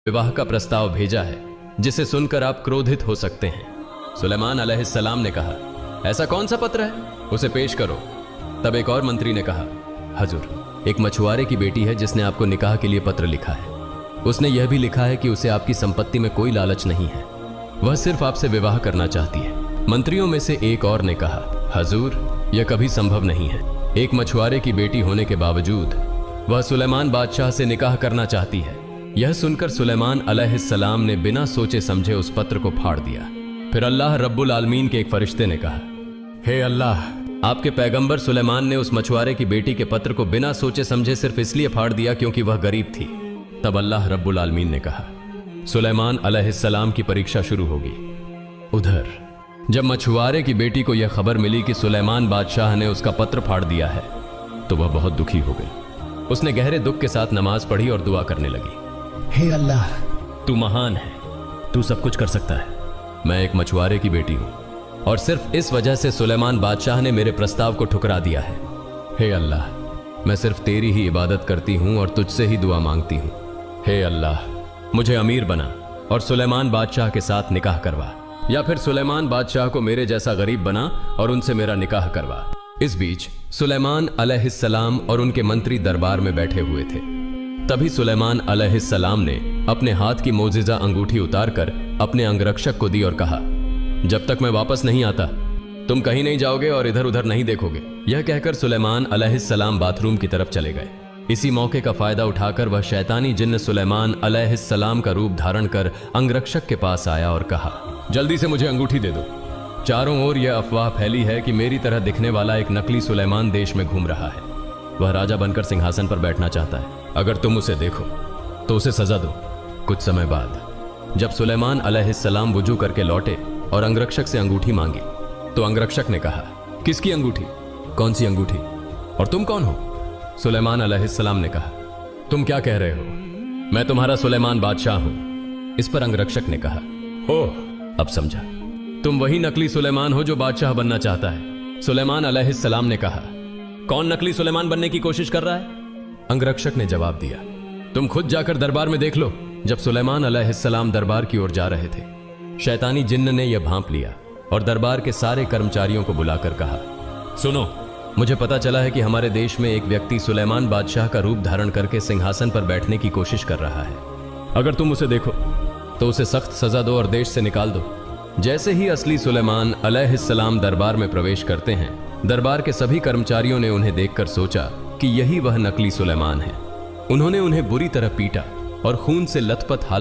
विवाह का प्रस्ताव भेजा है जिसे सुनकर आप क्रोधित हो सकते हैं। सुलेमान अलैहिस्सलाम ने कहा, ऐसा कौन सा पत्र है, उसे पेश करो। तब एक और मंत्री ने कहा, हजूर, एक मछुआरे की बेटी है जिसने आपको निकाह के लिए पत्र लिखा है। उसने यह भी लिखा है कि उसे आपकी संपत्ति में कोई लालच नहीं है, वह सिर्फ आपसे विवाह करना चाहती है। मंत्रियों में से एक और ने कहा, हजूर, यह कभी संभव नहीं है। एक मछुआरे की बेटी होने के बावजूद वह सुलेमान बादशाह से निकाह करना चाहती है। यह सुनकर सुलेमान अलैहिस्सलाम ने बिना सोचे समझे उस पत्र को फाड़ दिया। फिर अल्लाह रब्बुल आलमीन के एक फरिश्ते ने कहा, हे अल्लाह, आपके पैगंबर सुलेमान ने उस मछुआरे की बेटी के पत्र को बिना सोचे समझे सिर्फ इसलिए फाड़ दिया क्योंकि वह गरीब थी। तब अल्लाह रब्बुल आलमीन ने कहा, सुलेमान अलैहिस्सलाम की परीक्षा शुरू होगी। उधर जब मछुआरे की बेटी को यह खबर मिली कि सुलेमान बादशाह ने उसका पत्र फाड़ दिया है तो वह बहुत दुखी हो गई। उसने गहरे दुख के साथ नमाज पढ़ी और दुआ करने लगी, हे अल्लाह, तू महान है, तू सब कुछ कर सकता है। मैं एक मछुआरे की बेटी हूं और सिर्फ इस वजह से सुलेमान बादशाह ने मेरे प्रस्ताव को ठुकरा दिया है। हे अल्लाह, मैं सिर्फ तेरी ही इबादत करती हूं और तुझसे ही दुआ मांगती हूं। हे अल्लाह, मुझे अमीर बना और सुलेमान बादशाह के साथ निकाह करवा, या फिर सुलेमान बादशाह को मेरे जैसा गरीब बना और उनसे मेरा निकाह करवा। इस बीच सुलेमान अलैहिस्सलाम और उनके मंत्री दरबार में बैठे हुए थे। तभी सुलेमान अलैहिस्सलाम ने अपने हाथ की मोजिजा अंगूठी उतारकर अपने अंगरक्षक को दी और कहा, जब तक मैं वापस नहीं आता तुम कहीं नहीं जाओगे और इधर उधर नहीं देखोगे। यह कहकर सुलेमान अलैहिस्सलाम बाथरूम की तरफ चले गए। इसी मौके का फायदा उठाकर वह शैतानी जिन्न सुलेमान अलैहिस्सलाम का रूप धारण कर अंगरक्षक के पास आया और कहा, जल्दी से मुझे अंगूठी दे दो। चारों ओर यह अफवाह फैली है कि मेरी तरह दिखने वाला एक नकली सुलेमान देश में घूम रहा है। वह राजा बनकर सिंहासन पर बैठना चाहता है। अगर तुम उसे देखो तो उसे सजा दो। कुछ समय बाद जब सुलेमान अलैहिस्सलाम वुजू करके लौटे और अंगरक्षक से अंगूठी मांगी तो अंगरक्षक ने कहा, किसकी अंगूठी? कौन सी अंगूठी? और तुम कौन हो? सुलेमान अलैहिस्सलाम ने कहा, तुम क्या कह रहे हो? मैं तुम्हारा सुलेमान बादशाह हूं। इस पर अंगरक्षक ने कहा, ओह, अब समझा, तुम वही नकली सुलेमान हो जो बादशाह बनना चाहता है। सुलेमान अलैहिस्सलाम ने कहा, कौन नकली सुलेमान बनने की कोशिश कर रहा है? अंगरक्षक ने जवाब दिया, तुम खुद जाकर दरबार में देख लो। जब सुलेमान अलैहिस्सलाम दरबार की ओर जा रहे थे, शैतानी जिन्न ने यह भांप लिया और दरबार के सारे कर्मचारियों को बुलाकर कहा, सुनो, मुझे पता चला है कि हमारे देश में एक व्यक्ति सुलेमान बादशाह का रूप धारण करके सिंहासन पर बैठने की कोशिश कर रहा है। अगर तुम उसे देखो तो उसे सख्त सजा दो और देश से निकाल दो। जैसे ही असली सुलेमान अलैहिस्सलाम दरबार में प्रवेश करते हैं, दरबार के सभी कर्मचारियों ने उन्हें देखकर सोचा कि यही वह नकली सुलेमान है। उन्होंने उन्हें बुरी तरह पीटा और खून से लथपथ हालत